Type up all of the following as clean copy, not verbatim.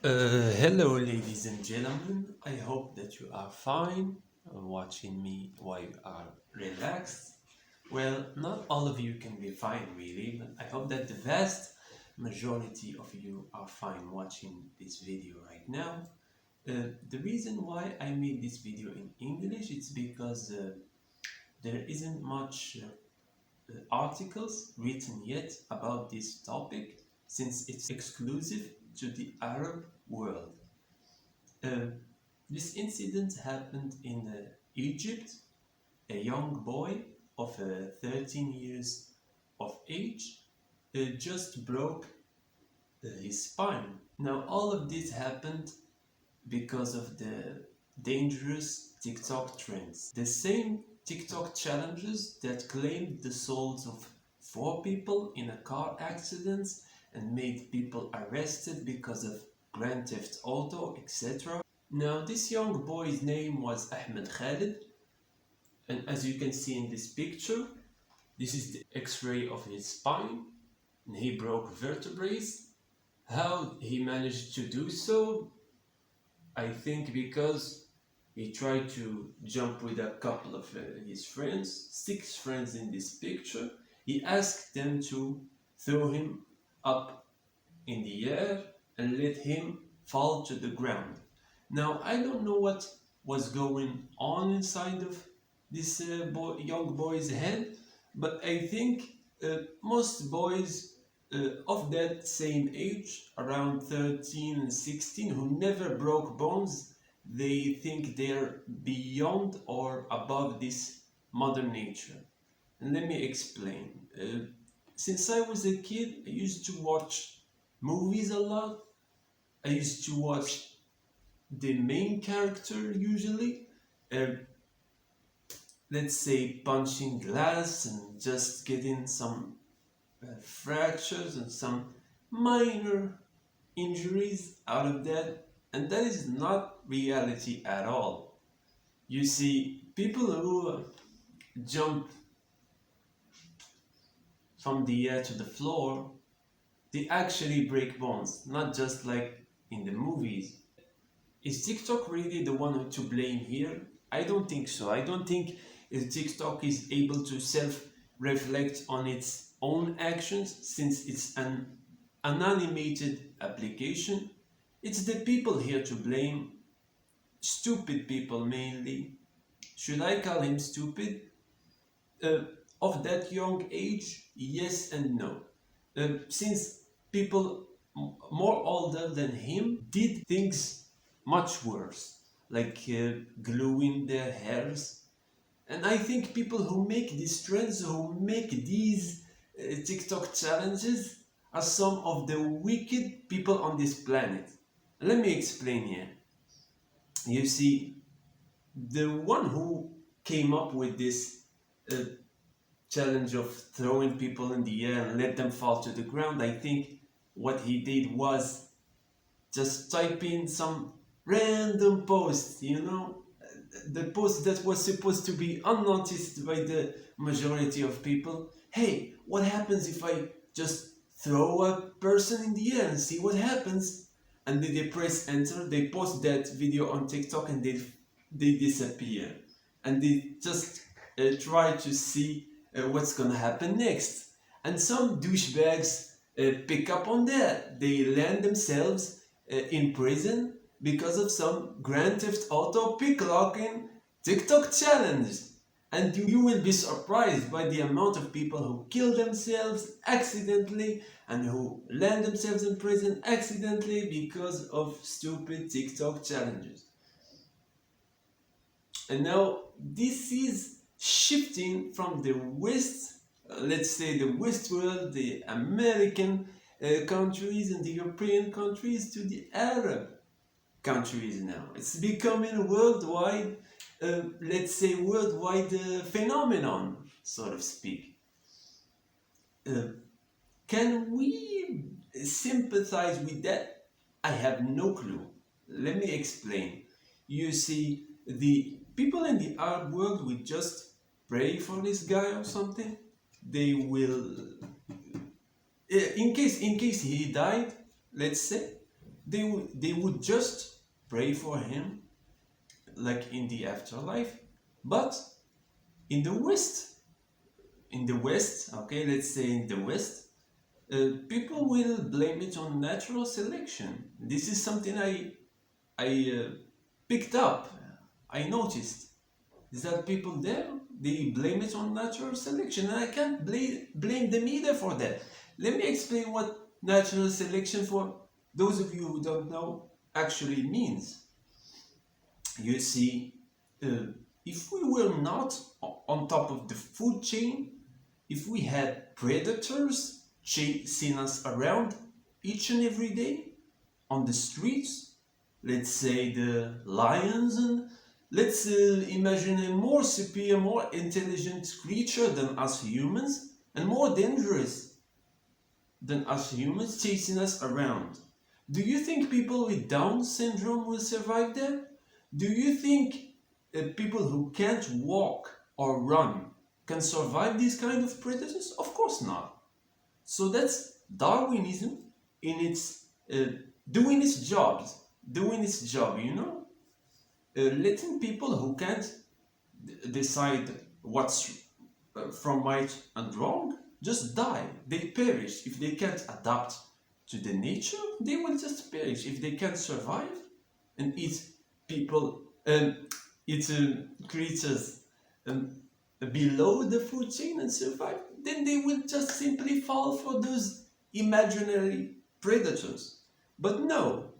Hello, ladies and gentlemen. I hope that you are fine watching me while you are relaxed. Well, not all of you can be fine, really, but I hope that the vast majority of you are fine watching this video right now. The reason why I made this video in English is because there isn't much articles written yet about this topic since it's exclusive to the Arab world. Uh, this incident happened in Egypt. A young boy of 13 years of age just broke his spine. Now, all of this happened because of the dangerous TikTok trends. The same TikTok challenges that claimed the souls of 4 people in a car accident and made people arrested because of Grand Theft Auto, etc. Now, this young boy's name was Ahmed Khalid, and as you can see in this picture, this is the x-ray of his spine, and he broke vertebrae. How he managed to do so? I think because he tried to jump with a couple of his friends, 6 friends in this picture. He asked them to throw him up in the air and let him fall to the ground. Now, I don't know what was going on inside of this young boy's head, but I think most boys of that same age, around 13 and 16, who never broke bones, they think they're beyond or above this mother nature. And let me explain. Since I was a kid, I used to watch movies a lot. I used to watch the main character usually, let's say punching glass and just getting some fractures and some minor injuries out of that, and that is not reality at all. You see, people who jump from the air to the floor, they actually break bones, not just like in the movies. Is TikTok really the one to blame here? I don't think so. I don't think TikTok is able to self-reflect on its own actions since it's an unanimated application. It's the people here to blame. Stupid people mainly. Should I call him stupid? Of that young age, yes and no. Since people more older than him did things much worse, like gluing their hairs. And I think people who make these trends, who make these TikTok challenges, are some of the wicked people on this planet. Let me explain here. You see, the one who came up with this challenge of throwing people in the air and let them fall to the ground, I think what he did was just type in some random post, the post that was supposed to be unnoticed by the majority of people. Hey, what happens if I just throw a person in the air and see what happens? And then they press enter, they post that video on TikTok, and they disappear. And they just try to see what's gonna happen next. And some douchebags pick up on that. They land themselves in prison because of some Grand Theft Auto picklocking TikTok challenge. And you will be surprised by the amount of people who kill themselves accidentally and who land themselves in prison accidentally because of stupid TikTok challenges. And now this is shifting from the West, let's say the West world, the American countries and the European countries, to the Arab countries now. It's becoming a worldwide, let's say worldwide phenomenon, so to speak. Can we sympathize with that? I have no clue. Let me explain. You see, the people in the Arab world will just pray for this guy or something. They will, in case he died, let's say, they would just pray for him, like in the afterlife. But in the West, okay, let's say in the West, people will blame it on natural selection. This is something I picked up. I noticed is that people there, they blame it on natural selection, and I can't blame them either for that. Let me explain what natural selection, for those of you who don't know, actually means. You see, if we were not on top of the food chain, if we had predators chasing us around each and every day on the streets, let's say the lions, and let's imagine a more superior, more intelligent creature than us humans, and more dangerous than us humans chasing us around. Do you think people with Down syndrome will survive that? Do you think people who can't walk or run can survive these kind of predators? Of course not. So that's Darwinism in its doing its job, you know, letting people who can't decide what's from right and wrong just die. They perish. If they can't adapt to the nature, they will just perish. If they can't survive and eat people, eat creatures below the food chain and survive, then they will just simply fall for those imaginary predators. But no,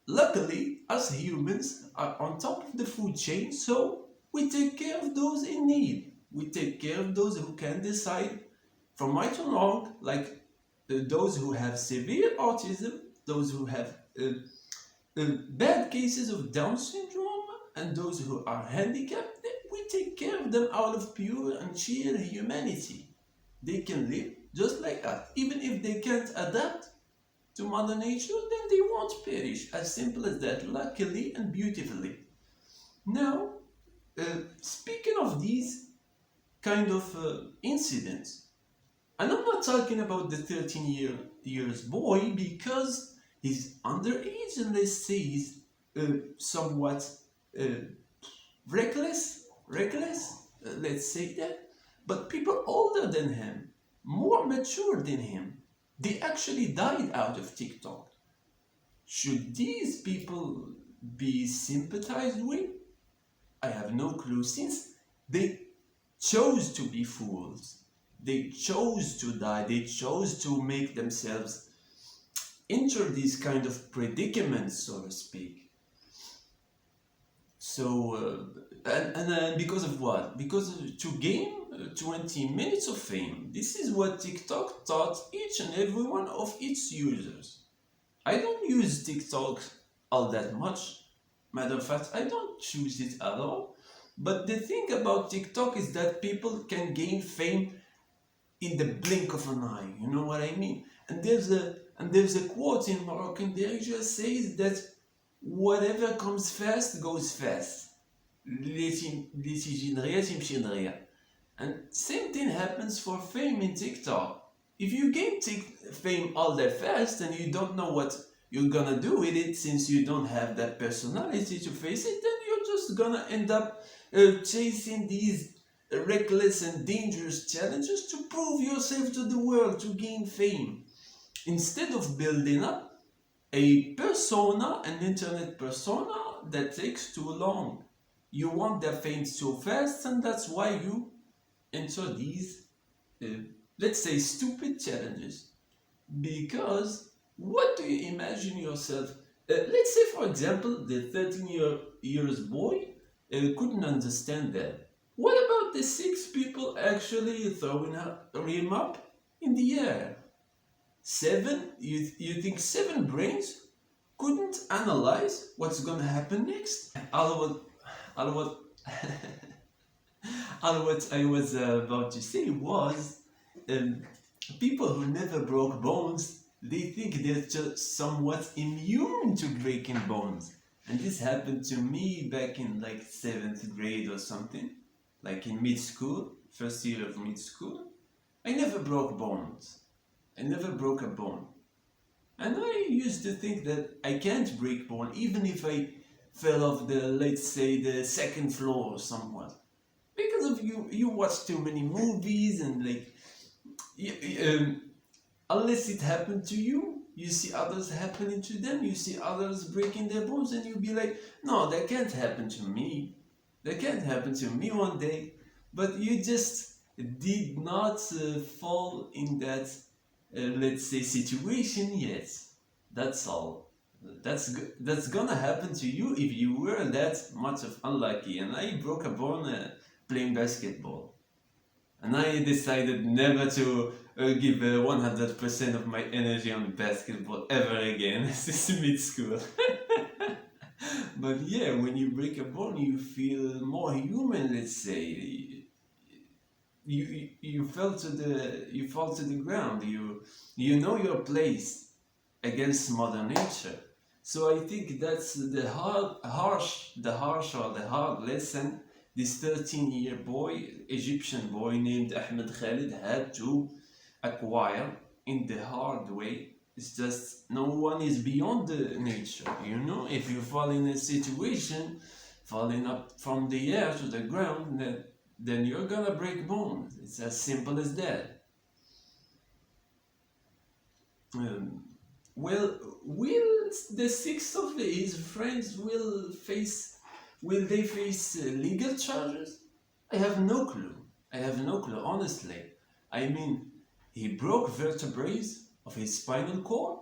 luckily, us humans are on top of the food chain, so we take care of those in need. We take care of those who can decide from right or wrong, like those who have severe autism, those who have bad cases of Down syndrome, and those who are handicapped. We take care of them out of pure and sheer humanity. They can live just like us. Even if they can't adapt to Mother Nature, then they won't perish. As simple as that, luckily and beautifully. Now, speaking of these kind of incidents, and I'm not talking about the 13 years boy because he's underage and let's say he's somewhat reckless, let's say that. But people older than him, more mature than him, they actually died out of TikTok. Should these people be sympathized with? I have no clue, since they chose to be fools. They chose to die. They chose to make themselves enter these kind of predicaments, so to speak. So, and because of what? Because to gain 20 minutes of fame. This is what TikTok taught each and every one of its users. I don't use TikTok all that much. Matter of fact, I don't choose it at all. But the thing about TikTok is that people can gain fame in the blink of an eye. You know what I mean? And there's a quote in Moroccan there just says that whatever comes fast goes fast. And same thing happens for fame in TikTok. If you gain fame all that fast and you don't know what you're gonna do with it, since you don't have that personality to face it, then you're just gonna end up chasing these reckless and dangerous challenges to prove yourself to the world, to gain fame, instead of building up a persona, an internet persona that takes too long. You want that fame so fast, and that's why you enter these, let's say, stupid challenges. Because what do you imagine yourself? Let's say, for example, the 13-year boy couldn't understand that. What about the 6 people actually throwing him up in the air? 7? You think 7 brains couldn't analyze what's gonna happen next? All what I was about to say was, people who never broke bones, they think they're just somewhat immune to breaking bones. And this happened to me back in like 7th grade or something, like in mid-school, first year of mid-school. I never broke bones. I never broke a bone. And I used to think that I can't break bone even if I fell off the, let's say, the second floor or somewhat. Because of you watch too many movies and like, you, unless it happened to you, you see others happening to them, you see others breaking their bones, and you'll be like, no, that can't happen to me. That can't happen to me one day. But you just did not fall in that, let's say, situation yet. That's all. That's gonna happen to you if you were that much of unlucky. And I broke a bone playing basketball. And I decided never to give 100% of my energy on basketball ever again since mid-school. But yeah, when you break a bone, you feel more human, let's say. You fall to the ground. You know your place against Mother Nature. So I think that's the harsh lesson this 13-year boy, Egyptian boy named Ahmed Khalid, had to acquire in the hard way. It's just no one is beyond the nature, you know. If you fall in a situation, falling up from the air to the ground, then you're gonna break bones. It's as simple as that. Well, will the six of his friends will they face legal charges? I have no clue. I have no clue, honestly. I mean, he broke vertebrae of his spinal cord.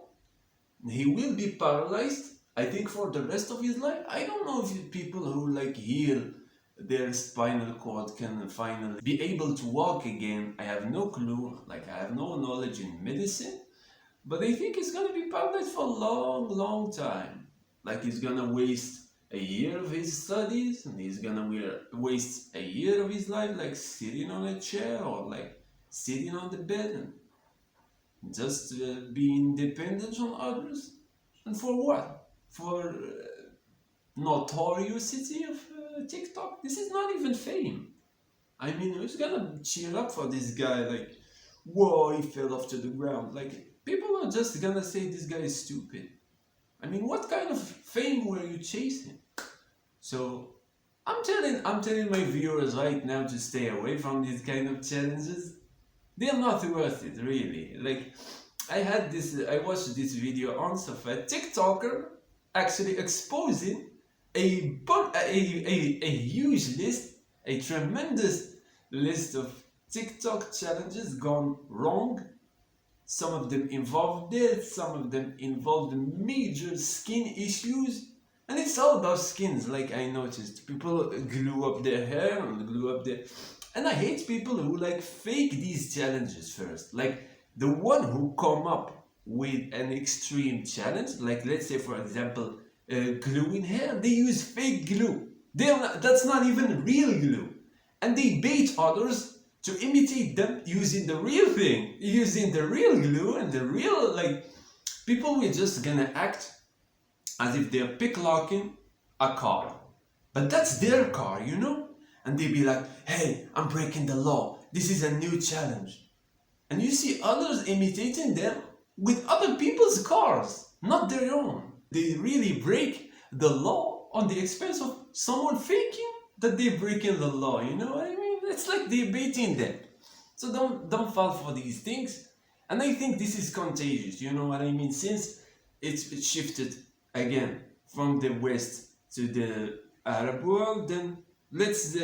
He will be paralyzed, I think, for the rest of his life. I don't know if people who like heal their spinal cord can finally be able to walk again. I have no clue. Like, I have no knowledge in medicine. But I think he's gonna be paralyzed for a long, long time. Like, he's gonna waste a year of his studies, and he's gonna waste a year of his life, like sitting on a chair or like sitting on the bed and just being dependent on others. And for what? For notoriety of TikTok? This is not even fame. I mean, who's gonna cheer up for this guy? Like, whoa, he fell off to the ground. Like, people are just gonna say this guy is stupid. I mean, what kind of fame were you chasing? So, I'm telling my viewers right now to stay away from these kind of challenges. They're not worth it, really. Like, I watched this video once of a TikToker actually exposing a huge list, a tremendous list of TikTok challenges gone wrong. Some of them involved death, some of them involved major skin issues. And it's all about skins, like I noticed. People glue up their hair and glue up their... And I hate people who like fake these challenges first. Like the one who come up with an extreme challenge, like let's say for example, gluing hair, they use fake glue. That's not even real glue. And they bait others to imitate them using the real thing, using the real glue and the real, like, people were just gonna act as if they're picklocking a car. But that's their car, you know? And they'd be like, hey, I'm breaking the law. This is a new challenge. And you see others imitating them with other people's cars, not their own. They really break the law on the expense of someone faking that they're breaking the law, you know what I mean? It's like they're baiting them. So don't fall for these things. And I think this is contagious, you know what I mean? Since it's shifted again from the West to the Arab world, then let's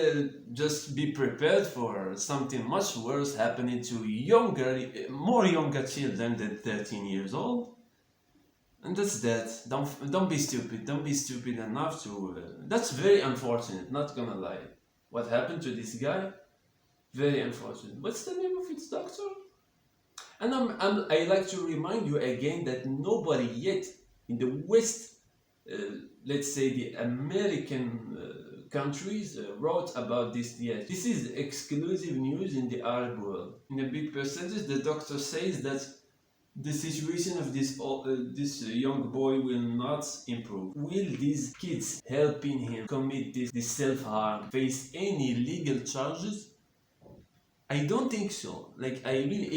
just be prepared for something much worse happening to more younger children than 13 years old. And that's that. Don't be stupid. Don't be stupid enough to... that's very unfortunate, not gonna lie. What happened to this guy? Very unfortunate. What's the name of its doctor? And I like to remind you again that nobody yet in the West, let's say the American countries, wrote about this yet. This is exclusive news in the Arab world. In a big percentage, the doctor says that the situation of this young boy will not improve. Will these kids helping him commit this self-harm face any legal charges? I don't think so. Like, I really,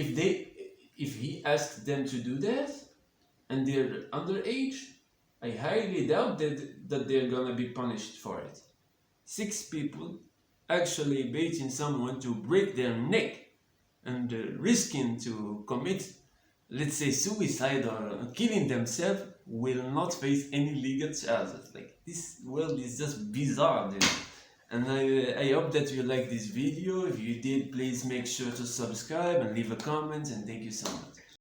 if he asked them to do that, and they're underage, I highly doubt that they're gonna be punished for it. 6 people actually baiting someone to break their neck and risking to commit, let's say, suicide or killing themselves will not face any legal charges. Like, this world is just bizarre, dude. And I hope that you like this video. If you did, please make sure to subscribe and leave a comment, and thank you so much.